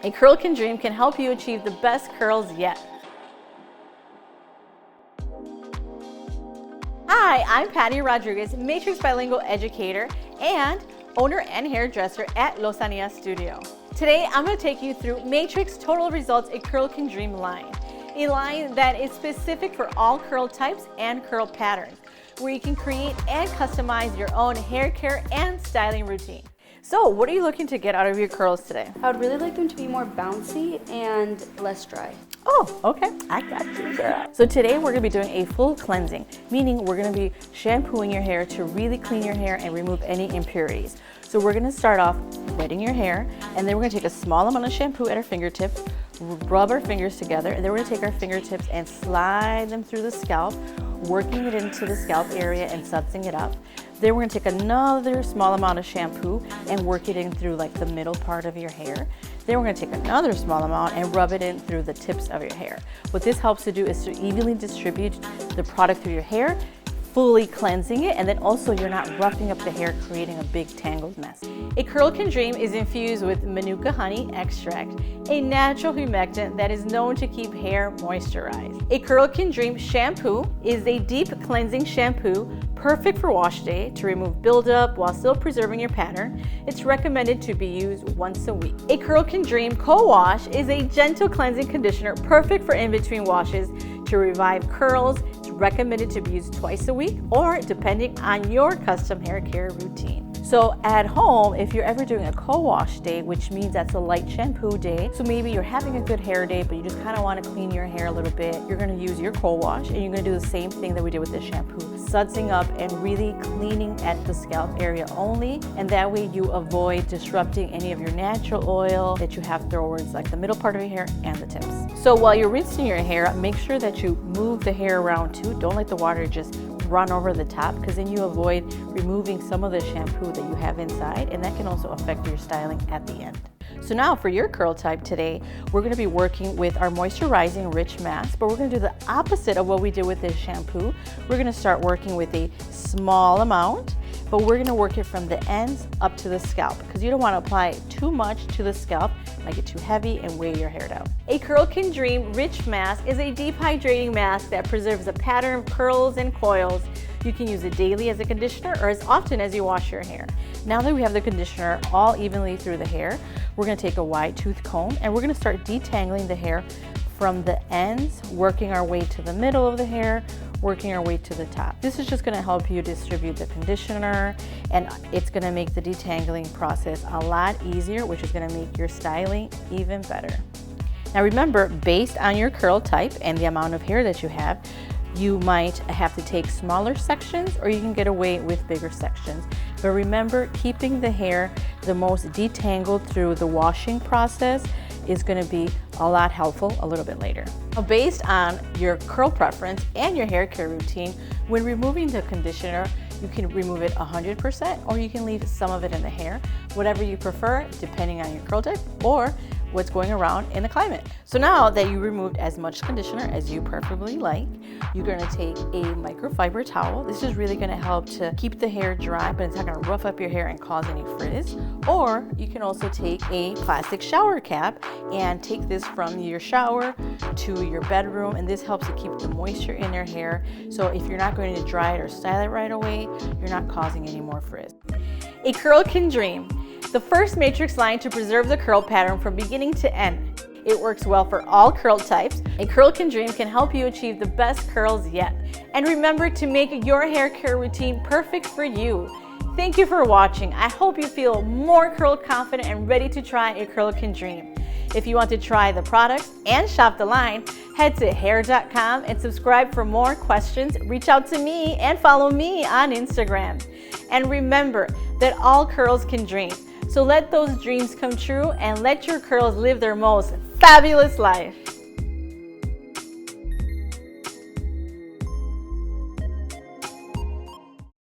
A Curl Can Dream can help you achieve the best curls yet. Hi, I'm Pati Rodriguez, Matrix Bilingual Educator and owner and hairdresser at Lozania Studio. Today, I'm going to take you through Matrix Total Results A Curl Can Dream line, a line that is specific for all curl types and curl patterns, where you can create and customize your own hair care and styling routine. So, what are you looking to get out of your curls today? I would really like them to be more bouncy and less dry. Oh, okay. I got you, girl. So today we're going to be doing a full cleansing, meaning we're going to be shampooing your hair to really clean your hair and remove any impurities. So we're going to start off wetting your hair, and then we're going to take a small amount of shampoo at our fingertips, rub our fingers together, and then we're going to take our fingertips and slide them through the scalp, working it into the scalp area and sudsing it up. Then we're going to take another small amount of shampoo and work it in through like the middle part of your hair. Then we're going to take another small amount and rub it in through the tips of your hair. What this helps to do is to evenly distribute the product through your hair, fully cleansing it, and then also you're not roughing up the hair, creating a big tangled mess. A Curl Can Dream is infused with Manuka honey extract, a natural humectant that is known to keep hair moisturized. A Curl Can Dream shampoo is a deep cleansing shampoo perfect for wash day to remove buildup while still preserving your pattern. It's recommended to be used once a week. A Curl Can Dream Cowash is a gentle cleansing conditioner perfect for in-between washes to revive curls. It's recommended to be used twice a week or depending on your custom hair care routine. So at home, if you're ever doing a co-wash day, which means that's a light shampoo day, so maybe you're having a good hair day, but you just kind of want to clean your hair a little bit, you're going to use your co-wash and you're going to do the same thing that we did with the shampoo, sudsing up and really cleaning at the scalp area only, and that way you avoid disrupting any of your natural oil that you have towards like the middle part of your hair and the tips. So while you're rinsing your hair, make sure that you move the hair around too. Don't let the water just run over the top, because then you avoid removing some of the shampoo that you have inside, and that can also affect your styling at the end. So now for your curl type today, we're going to be working with our moisturizing rich mask, but we're going to do the opposite of what we did with this shampoo. We're going to start working with a small amount, but we're going to work it from the ends up to the scalp, because you don't want to apply too much to the scalp, make it too heavy and weigh your hair down. A Curl Can Dream Rich Mask is a deep hydrating mask that preserves a pattern of curls and coils. You can use it daily as a conditioner or as often as you wash your hair. Now that we have the conditioner all evenly through the hair, we're going to take a wide tooth comb and we're going to start detangling the hair from the ends, working our way to the middle of the hair, working our way to the top. This is just going to help you distribute the conditioner, and it's going to make the detangling process a lot easier, which is going to make your styling even better. Now remember, based on your curl type and the amount of hair that you have, you might have to take smaller sections or you can get away with bigger sections. But remember, keeping the hair the most detangled through the washing process is going to be a lot helpful a little bit later. Now, based on your curl preference and your hair care routine, when removing the conditioner, you can remove it 100% or you can leave some of it in the hair, whatever you prefer, depending on your curl type or what's going around in the climate. So now that you removed as much conditioner as you preferably like, you're going to take a microfiber towel. This is really going to help to keep the hair dry, but it's not going to rough up your hair and cause any frizz. Or you can also take a plastic shower cap and take this from your shower to your bedroom, and this helps to keep the moisture in your hair. So if you're not going to dry it or style it right away, you're not causing any more frizz. A Curl Can Dream, the first matrix line to preserve the curl pattern from beginning to end. It works well for all curl types. A Curl Can Dream can help you achieve the best curls yet. And remember to make your hair care routine perfect for you. Thank you for watching. I hope you feel more curl confident and ready to try A Curl Can Dream. If you want to try the products and shop the line, head to Hair.com and subscribe for more questions. Reach out to me and follow me on Instagram. And remember that all curls can dream. So let those dreams come true and let your curls live their most fabulous life.